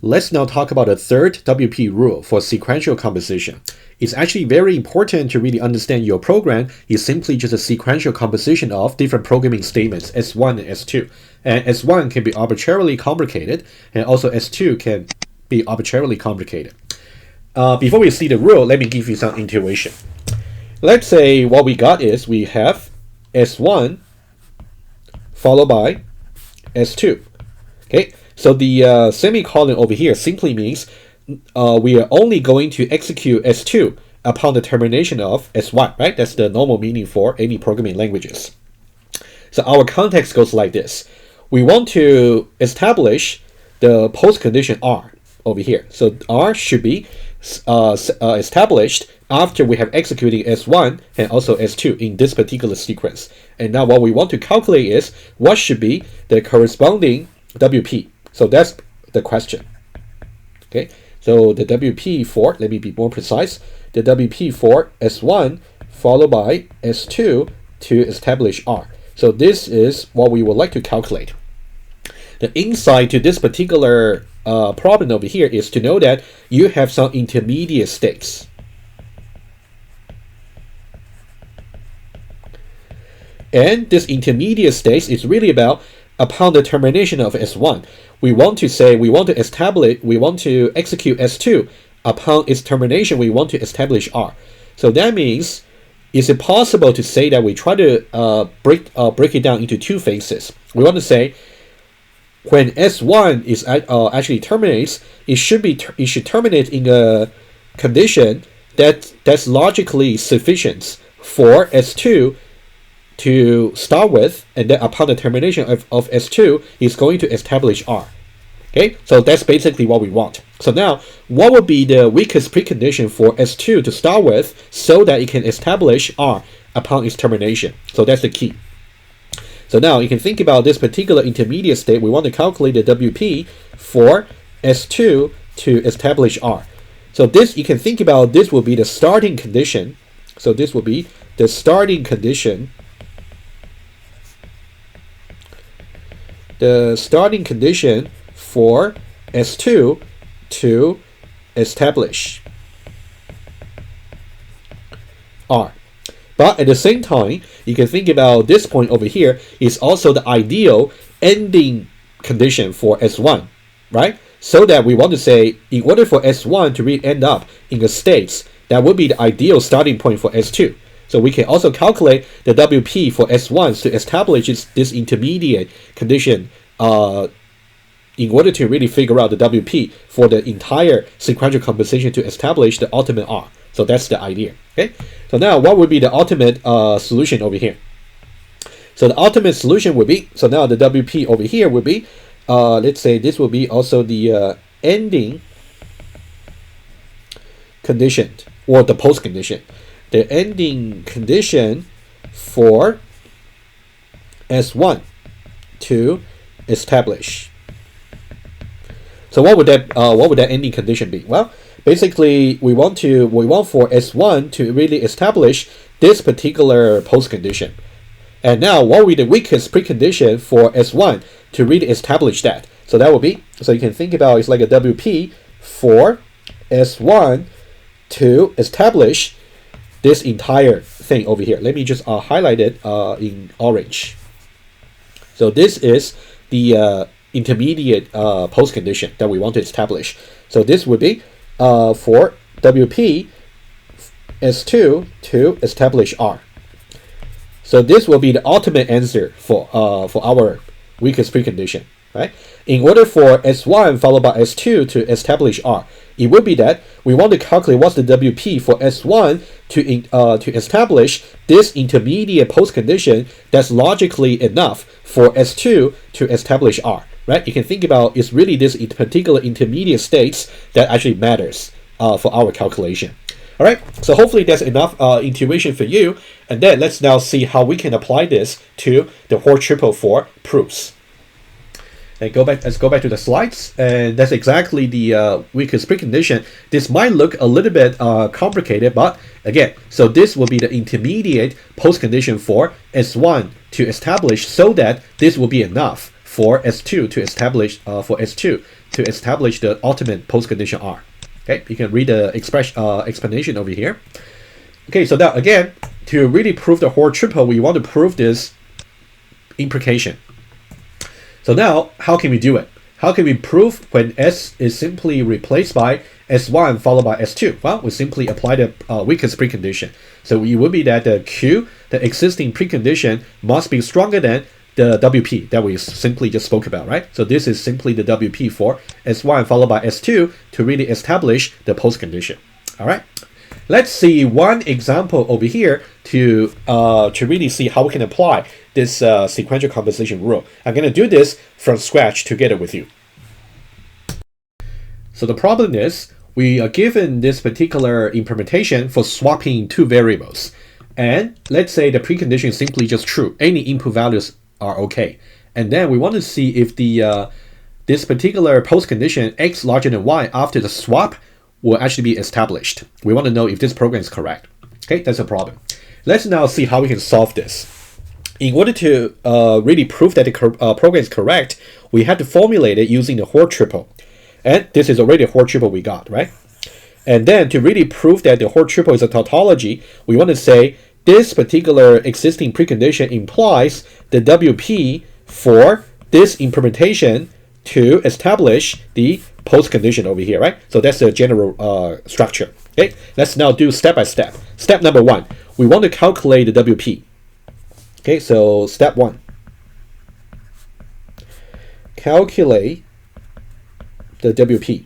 Let's now talk about the third WP rule for sequential composition. It's actually very important to really understand your program is simply just a sequential composition of different programming statements, S1 and S2. And S1 can be arbitrarily complicated, and also S2 can be arbitrarily complicated. Before we see the rule, let me give you some intuition. Let's say what we got is we have S1 followed by S2. Okay, so the semicolon over here simply means we are only going to execute S2 upon the termination of S1, right? That's the normal meaning for any programming languages. So our context goes like this. We want to establish the post condition R over here. So R should be established after we have executing S1 and also S2 in this particular sequence. And now what we want to calculate is what should be the corresponding WP. So that's the question. Okay, so the WP for, let me be more precise, the WP for S1 followed by S2 to establish R. So this is what we would like to calculate. The insight to this particular problem over here is to know that you have some intermediate states. And this intermediate states is really about upon the termination of S1, we want to execute S2. Upon its termination, we want to establish R. So that means, is it possible to say that we try to break it down into two phases? We want to say when S1 is actually terminates, it should terminate in a condition that's logically sufficient for S2 to start with, and then upon the termination of S2 is going to establish R. Okay, so that's basically what we want. So now, what would be the weakest precondition for S2 to start with so that it can establish R upon its termination? So that's the key. So now you can think about this particular intermediate state. We want to calculate the WP for S2 to establish R. So this, you can think about this will be the starting condition. So this will be the starting condition. The starting condition for S2 to establish R. But at the same time, you can think about this point over here is also the ideal ending condition for S1, right? So that we want to say, in order for S1 to really end up in a state, that would be the ideal starting point for S2. So we can also calculate the WP for S1 to establish this intermediate condition in order to really figure out the WP for the entire sequential composition to establish the ultimate R. So that's the idea. Okay. So now what would be the ultimate solution over here? So the ultimate solution would be, so now the WP over here would be, let's say this will be also the ending condition or the post condition. The ending condition for S1 to establish. So what would that ending condition be? Well, basically we want for S1 to really establish this particular post condition. And now what would be the weakest precondition for S1 to really establish that? So that would be, so you can think about it's like a WP for S1 to establish this entire thing over here. Let me just highlight it in orange. So this is the intermediate post condition that we want to establish. So this would be for WP S2 to establish R. So this will be the ultimate answer for our weakest precondition, right? In order for S1 followed by S2 to establish R, it would be that we want to calculate what's the WP for S1 to establish this intermediate post condition that's logically enough for S2 to establish R, right? You can think about it's really this particular intermediate states that actually matters for our calculation. All right, so hopefully that's enough intuition for you. And then let's now see how we can apply this to the whole triple for proofs. And let's go back to the slides, and that's exactly the weakest precondition. This might look a little bit complicated, but again, so this will be the intermediate post condition for S1 to establish so that this will be enough for S2 to establish the ultimate postcondition R. Okay, you can read the explanation over here. Okay, so now again, to really prove the Hoare triple, we want to prove this implication. So now, how can we do it? How can we prove when S is simply replaced by S1 followed by S2? Well, we simply apply the weakest precondition. So it would be that the Q, the existing precondition, must be stronger than the WP that we simply just spoke about, right? So this is simply the WP for S1 followed by S2 to really establish the postcondition. All right. Let's see one example over here to really see how we can apply this sequential composition rule. I'm going to do this from scratch together with you. So the problem is we are given this particular implementation for swapping two variables. And let's say the precondition is simply just true. Any input values are okay. And then we want to see if the this particular postcondition x larger than y after the swap will actually be established. We want to know if this program is correct. Okay, that's a problem. Let's now see how we can solve this. In order to really prove that the program is correct, we have to formulate it using the Hoare triple. And this is already a Hoare triple we got, right? And then to really prove that the Hoare triple is a tautology, we want to say this particular existing precondition implies the WP for this implementation to establish the postcondition over here, right? So that's the general structure. Okay, let's now do step by step. Step number 1, we want to calculate the WP. Okay, so step 1, calculate the WP.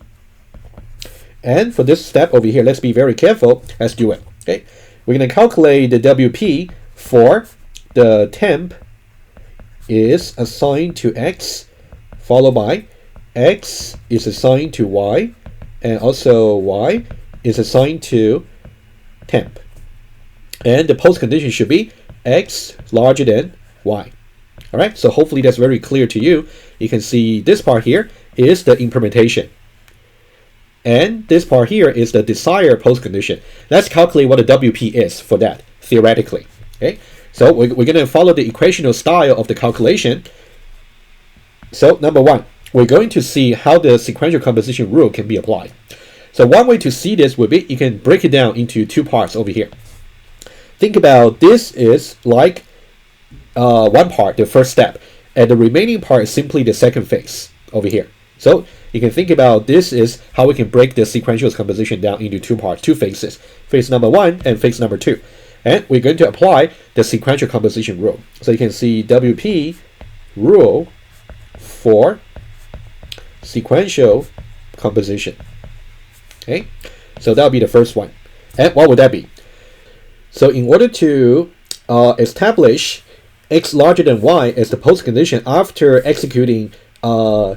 And for this step over here, let's be very careful. Let's do it. Okay, we're going to calculate the WP for the temp is assigned to X, followed by X is assigned to Y, and also Y is assigned to temp. And the postcondition should be X larger than Y. All right, so hopefully that's very clear to you. You can see this part here is the implementation. And this part here is the desired postcondition. Let's calculate what the WP is for that, theoretically. Okay, so we're going to follow the equational style of the calculation. So number 1, we're going to see how the sequential composition rule can be applied. So one way to see this would be you can break it down into two parts over here. Think about this is like one part, the first step, and the remaining part is simply the second phase over here. So you can think about this is how we can break the sequential composition down into two parts, two phases. Phase number 1 and phase number 2. And we're going to apply the sequential composition rule. So you can see WP rule for sequential composition. Okay, so that'll be the first one. And what would that be? So in order to establish x larger than y as the postcondition after executing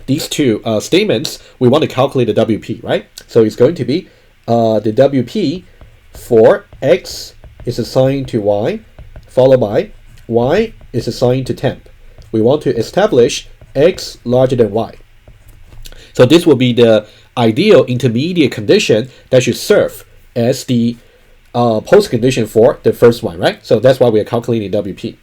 these two statements, we want to calculate the WP, right? So it's going to be the WP for x is assigned to y, followed by y is assigned to temp. We want to establish x larger than y. So this will be the ideal intermediate condition that should serve as the postcondition for the first one, right? So that's why we are calculating WP.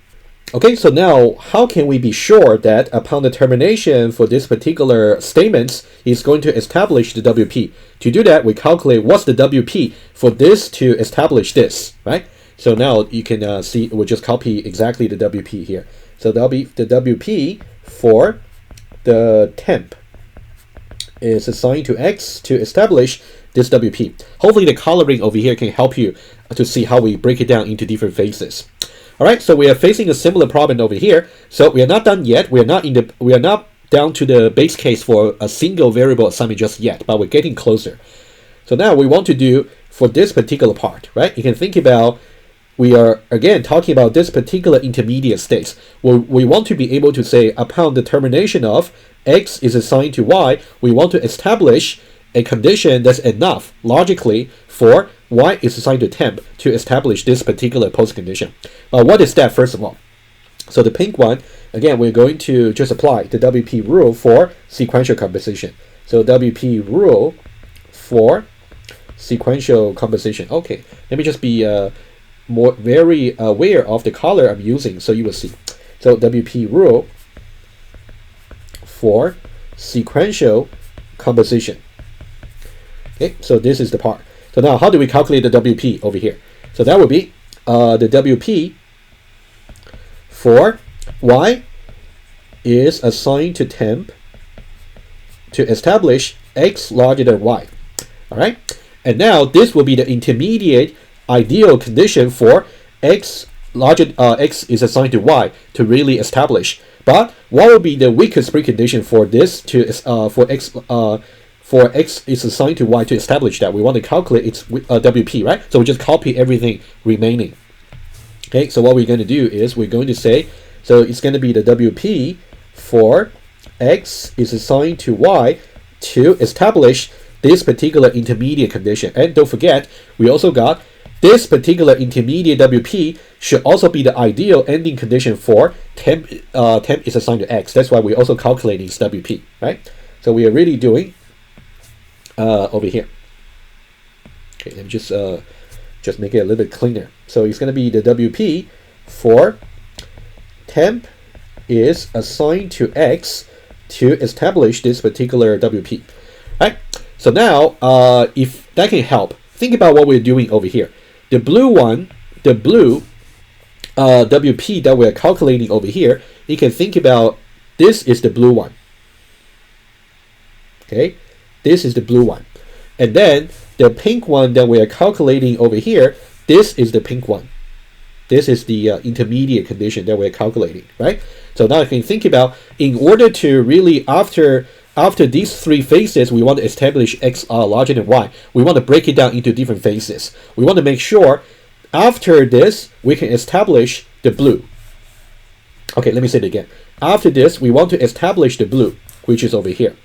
Okay, so now how can we be sure that upon the termination for this particular statements is going to establish the WP? To do that, we calculate what's the WP for this to establish this, right? So now you can see, we'll just copy exactly the WP here. So that'll be the WP for the temp is assigned to X to establish this WP. Hopefully the coloring over here can help you to see how we break it down into different phases. All right, so we are facing a similar problem over here. So we are not done yet. We are not down to the base case for a single variable assignment just yet, but we're getting closer. So now we want to do for this particular part, right? You can think about, we are again talking about this particular intermediate states. We want to be able to say upon the termination of X is assigned to Y, we want to establish a condition that's enough logically for Y is assigned to temp to establish this particular postcondition. What is that, first of all? So the pink one, again, we're going to just apply the WP rule for sequential composition. So WP rule for sequential composition. Okay, let me just be very aware of the color I'm using so you will see. So WP rule for sequential composition. Okay, so this is the part. So now how do we calculate the WP over here? So that would be the WP for Y is assigned to temp to establish X larger than Y. All right, and now this will be the intermediate ideal condition for X is assigned to Y to really establish. But what will be the weakest precondition for this to for X is assigned to Y to establish that? We want to calculate its WP, right? So we just copy everything remaining. Okay, so what we're going to do is we're going to say, so it's going to be the WP for X is assigned to Y to establish this particular intermediate condition. And don't forget, we also got this particular intermediate WP should also be the ideal ending condition for temp is assigned to X. That's why we're also calculating its WP, right? So we are really doing over here. Okay, let me just make it a little bit cleaner. So it's going to be the WP for temp is assigned to X to establish this particular WP, right? So now, if that can help, think about what we're doing over here. The blue one, the blue WP that we're calculating over here, you can think about this is the blue one. Okay, this is the blue one. And then the pink one that we are calculating over here, this is the pink one. This is the intermediate condition that we're calculating, right? So now you can think about, in order to really, after these three phases, we want to establish X larger than Y. We want to break it down into different phases. We want to make sure after this, we can establish the blue. Okay, let me say it again. After this, we want to establish the blue, which is over here.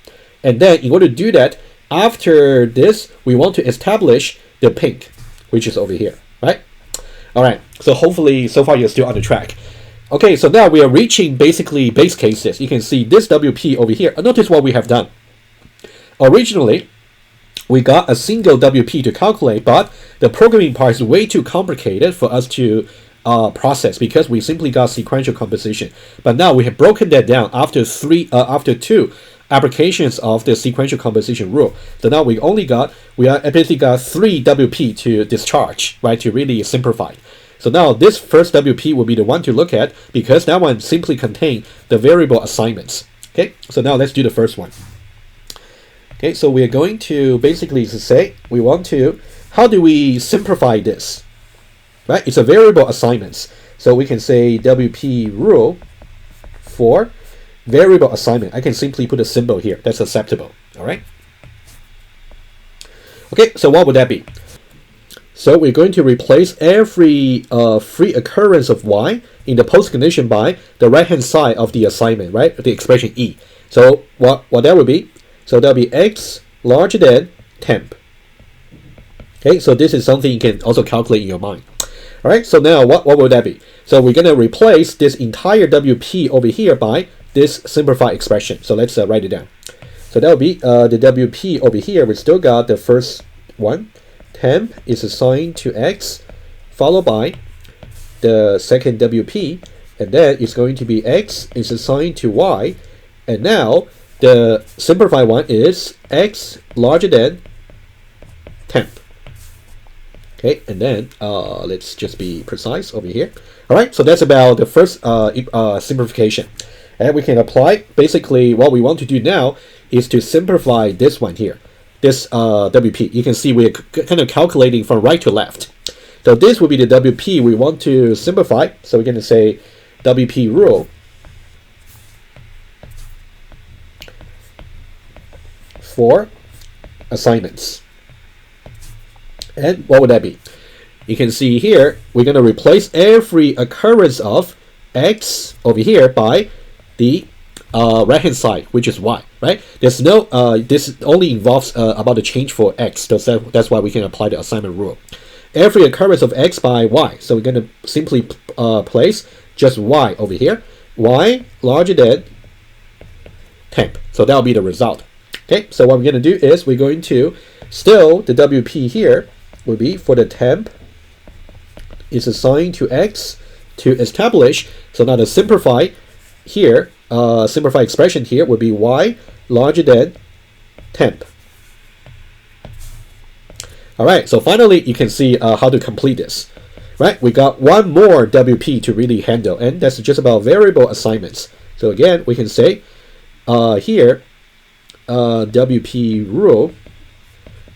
And then in order to do that, after this, we want to establish the pink, which is over here, right? All right, so hopefully so far you're still on the track. Okay, so now we are reaching basically base cases. You can see this WP over here. Notice what we have done. Originally, we got a single WP to calculate, but the programming part is way too complicated for us to process because we simply got sequential composition. But now we have broken that down after two applications of the sequential composition rule. So now we basically got 3 WP to discharge, right, to really simplify. So now this first WP will be the one to look at because that one simply contains the variable assignments. Okay, so now let's do the first one. Okay, so we are going to basically say we want to, how do we simplify this? Right, it's a variable assignments. So we can say WP rule for variable assignment. I can simply put a symbol here. That's acceptable. All right. Okay, so what would that be? So we're going to replace every free occurrence of Y in the post condition by the right-hand side of the assignment, right? The expression E. So what that would be? So that'll be X larger than temp. Okay, so this is something you can also calculate in your mind. All right, so now what would that be? So we're going to replace this entire WP over here by this simplified expression. So let's write it down. So that will be the WP over here. We still got the first one. Temp is assigned to X, followed by the second WP, and then it's going to be X is assigned to Y, and now the simplified one is X larger than temp. Okay, and then let's just be precise over here. All right, so that's about the first simplification. And we can apply, basically what we want to do now is to simplify this one here, this WP. You can see we're kind of calculating from right to left. So this will be the WP we want to simplify. So we're going to say WP rule for assignments. And what would that be? You can see here, we're going to replace every occurrence of X over here by the right-hand side, which is Y, right? There's no, this only involves about the change for X. That's why we can apply the assignment rule. Every occurrence of X by Y. So we're going to simply place just Y over here. Y larger than temp. So that'll be the result. Okay, so what we're going to do is we're going to, still the WP here will be for the temp is assigned to X to establish. So now to simplify here, simplified expression here would be y larger than temp. All right, so finally you can see how to complete this. Right, we got one more WP to really handle, and that's just about variable assignments. So again, we can say here WP rule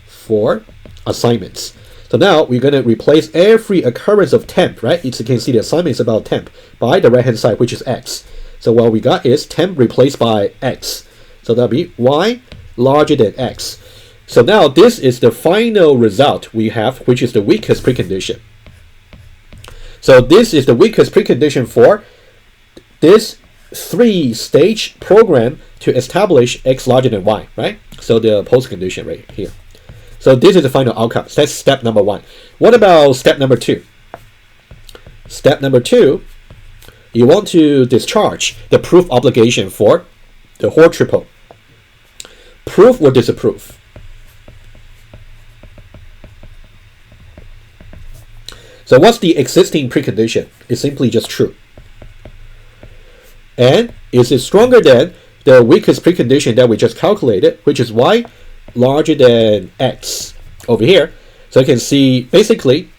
for assignments. So now we're going to replace every occurrence of temp, right? You can see the assignment is about temp by the right hand side, which is x. So what we got is temp replaced by x. So that'll be y larger than x. So now this is the final result we have, which is the weakest precondition. So this is the weakest precondition for this three-stage program to establish x larger than y, right? So the post condition right here. So this is the final outcome. That's step number one. What about step number two? Step number two, you want to discharge the proof obligation for the whole triple. Prove or disapprove. So what's the existing precondition? It's simply just true. And is it stronger than the weakest precondition that we just calculated, which is y larger than x over here? So you can see basically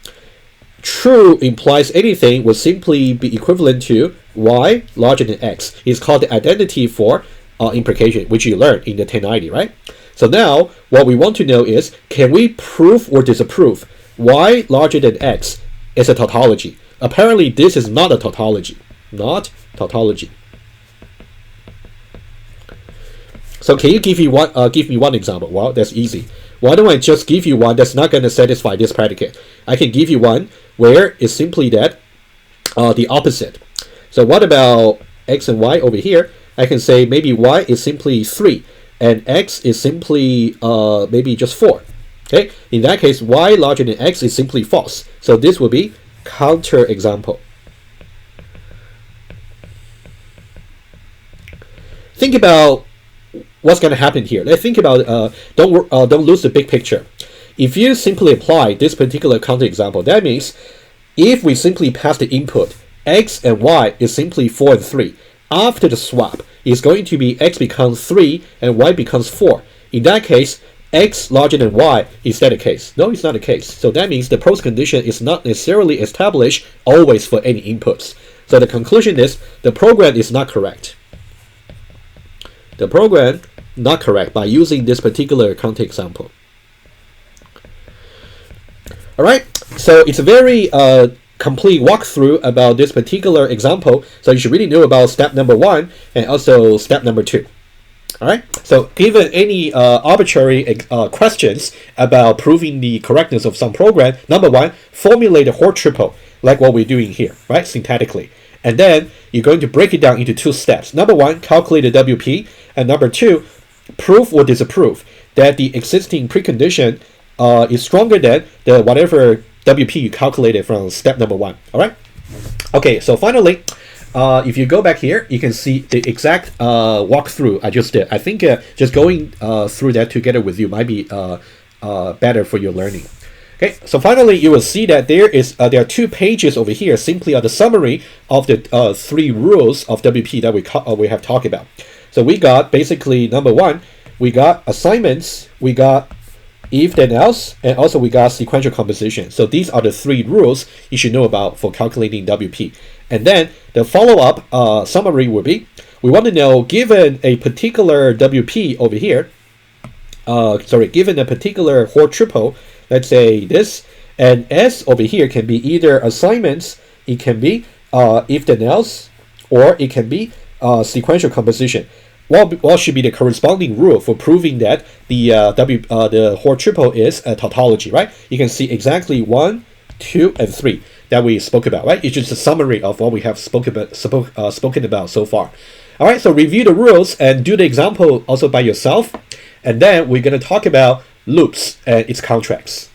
true implies anything would simply be equivalent to y larger than x. It's called the identity for implication, which you learned in the 1090, right? So now what we want to know is, can we prove or disapprove y larger than x is a tautology? Apparently this is not a tautology. Not tautology. So can you give me one example? Well, that's easy. Why don't I just give you one that's not going to satisfy this predicate? I can give you one where it's simply that the opposite. So what about x and y over here? I can say maybe y is simply 3 and x is simply maybe just 4. Okay, in that case, y larger than x is simply false. So this will be counter example. Think about what's going to happen here. Let's think about don't lose the big picture. If you simply apply this particular counter example, that means if we simply pass the input x and y is simply 4 and 3, after the swap it's going to be x becomes 3 and y becomes 4. In that case, x larger than y, is that the case? No, it's not the case. So that means the post condition is not necessarily established always for any inputs. So the conclusion is the program is not correct. The program not correct by using this particular counter example. All right, so it's a very complete walkthrough about this particular example. So you should really know about step number 1 and also step number 2. All right, so given any arbitrary questions about proving the correctness of some program, number 1, formulate a whole triple like what we're doing here, right, syntactically. And then you're going to break it down into 2 steps. Number 1, calculate the WP. And number 2, prove or disapprove that the existing precondition is stronger than the whatever WP you calculated from step number 1. All right. Okay. So finally, if you go back here, you can see the exact walkthrough I just did. I think just going through that together with you might be better for your learning. Okay, so finally you will see that there are 2 pages over here simply are the summary of the 3 rules of WP that we have talked about. So we got basically number 1, we got assignments, we got if then else, and also we got sequential composition. So these are the 3 rules you should know about for calculating WP. And then the follow-up summary will be, we want to know, given a particular WP over here, given a particular whole triple, let's say this, and S over here can be either assignments, it can be if then else, or it can be sequential composition. What should be the corresponding rule for proving that the whole triple is a tautology, right? You can see exactly 1, 2, and 3 that we spoke about, right? It's just a summary of what we have spoken about so far. All right, so review the rules and do the example also by yourself, and then we're going to talk about loops and its contracts.